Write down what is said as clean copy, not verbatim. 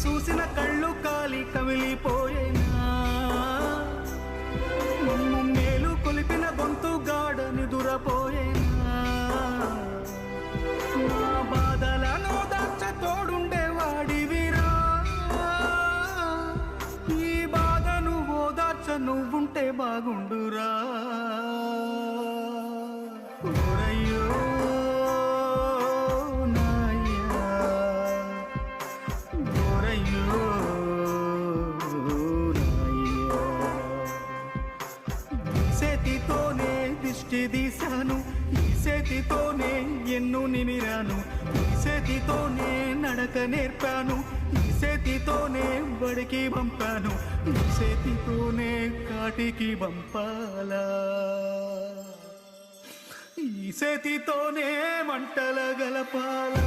చూసిన కళ్ళు కాలి కమిలిపోయేనా మమ్ము మేలు కొలిపిన గొంతు గాఢ నిదురపోయేనా నా బాధలను దాచ తోడుండేవాడివిరా ఈ బాధను ఓదార్చ నువ్వుంటే బాగుండురా ఓరయ్యో నాయ్యా ఓరయ్యో నాయ్యా ఈ చేతితోనే దిష్టి తీశాను ఈ చేతితోనే ఎన్ను నిమిరాను ఈ చేతితోనే నడక నేర్పాను ఈ చేతితోనే బడికి పంపాను ఈ చేతితోనే కాటికి పంపాలా ఈ చేతితోనే మంటల గలపాలా